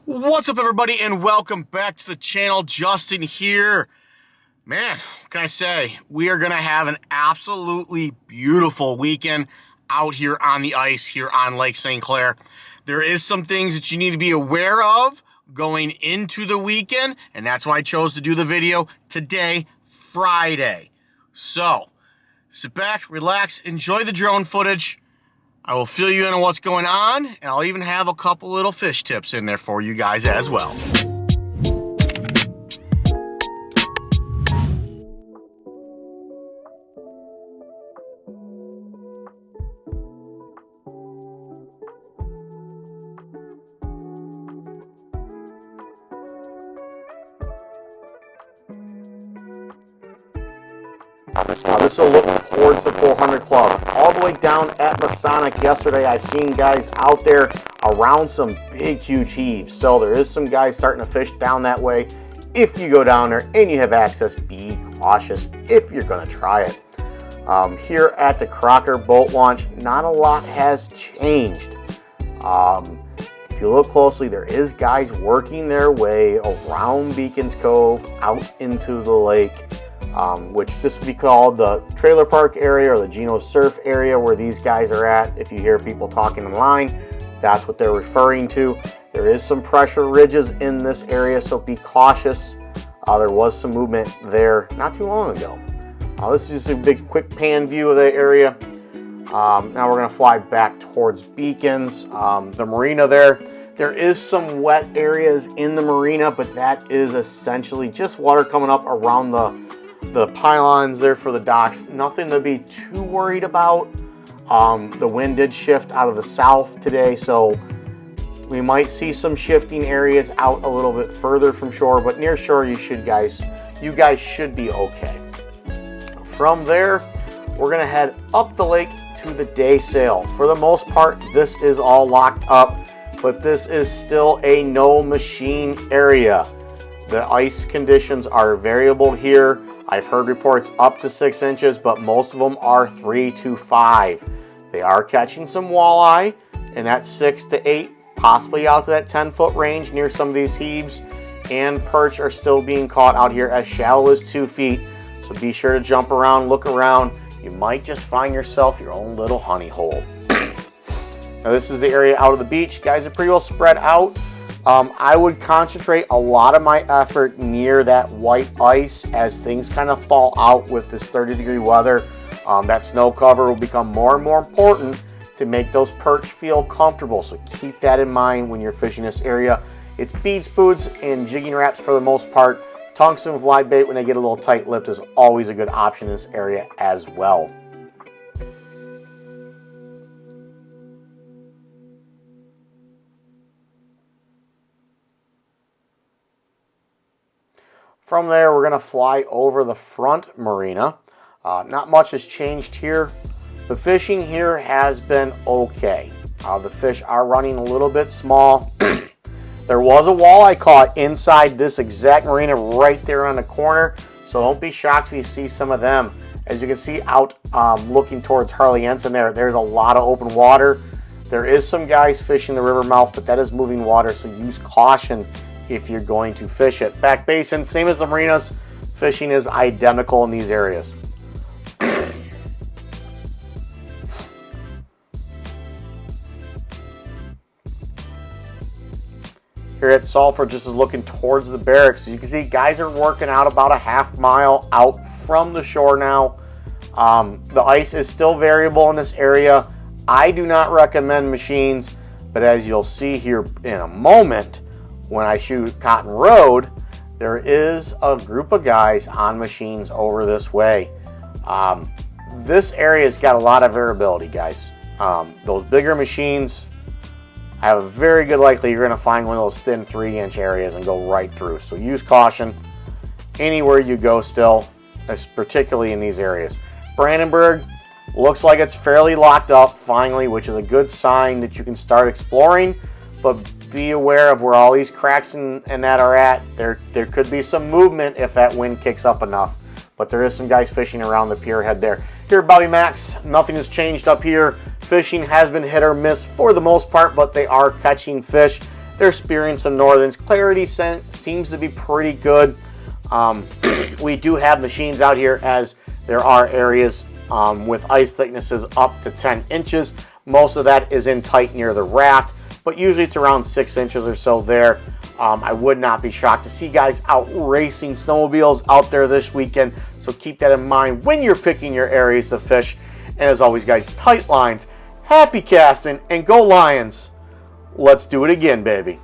What's up, everybody, and welcome back to the channel. Justin here. Man, what can I say? We are going to have an absolutely beautiful weekend out here on the ice here on Lake St. Clair. There is some things that you need to be aware of going into the weekend, and that's why I chose to do the video today, Friday. So, sit back, relax, enjoy the drone footage. I will fill you in on what's going on, and I'll even have a couple little fish tips in there for you guys as well. This will look towards the 400 Club. All the way down at Masonic yesterday, I seen guys out there around some big, huge heaves. So there is some guys starting to fish down that way. If you go down there and you have access, be cautious if you're going to try it. Here at the Crocker boat launch, not a lot has changed. If you look closely, there is guys working their way around Beacons Cove out into the lake. Which this would be called the trailer park area or the Geno Surf area where these guys are at. If you hear people talking online, that's what they're referring to. There is some pressure ridges in this area, so be cautious. There was some movement there not too long ago. This is just a big quick pan view of the area. Now we're going to fly back towards Beacons. The marina there is some wet areas in the marina, but that is essentially just water coming up around the pylons there for the docks. Nothing to be too worried about. The wind did shift out of the south today, so we might see some shifting areas out a little bit further from shore, but near shore you guys should be okay. From there, we're gonna head up the lake to the day sail. For the most part, this is all locked up, but this is still a no machine area. The ice conditions are variable here. I've heard reports up to 6 inches, but most of them are 3 to 5. They are catching some walleye in that 6 to 8, possibly out to that 10-foot range near some of these heaves. And perch are still being caught out here as shallow as 2 feet. So be sure to jump around, look around. You might just find yourself your own little honey hole. Now this is the area out of the beach. Guys are pretty well spread out. I would concentrate a lot of my effort near that white ice as things kind of thaw out with this 30-degree weather. That snow cover will become more and more important to make those perch feel comfortable. So keep that in mind when you're fishing this area. It's bead spoods and jigging wraps for the most part. Tungsten with live bait when they get a little tight-lipped is always a good option in this area as well. From there, we're going to fly over the front marina. Not much has changed here. The fishing here has been okay. The fish are running a little bit small. There was a walleye caught inside this exact marina right there on the corner, so don't be shocked if you see some of them. As you can see out looking towards Harley Ensign there's a lot of open water. There is some guys fishing the river mouth, but that is moving water, so use caution if you're going to fish it. Back basin, same as the marinas, fishing is identical in these areas. Here at Sulfur, just is looking towards the barracks. As you can see, guys are working out about a half mile out from the shore now. The ice is still variable in this area. I do not recommend machines, but as you'll see here in a moment, when I shoot Cotton Road, there is a group of guys on machines over this way. This area's got a lot of variability, guys. Those bigger machines have a very good likelihood you're going to find one of those thin 3-inch areas and go right through. So use caution anywhere you go still, particularly in these areas. Brandenberg looks like it's fairly locked up finally, which is a good sign that you can start exploring, but be aware of where all these cracks and that are at. There could be some movement if that wind kicks up enough, but there is some guys fishing around the pier head there. Here at Bobby Max, nothing has changed up here. Fishing has been hit or miss for the most part, but they are catching fish. they're spearing some northerns. Clarity seems to be pretty good. We do have machines out here, as there are areas with ice thicknesses up to 10 inches. Most of that is in tight near the raft, but usually it's around 6 inches or so there. I would not be shocked to see guys out racing snowmobiles out there this weekend, so keep that in mind when you're picking your areas to fish. And as always, guys, tight lines, happy casting, and go Lions. Let's do it again, baby.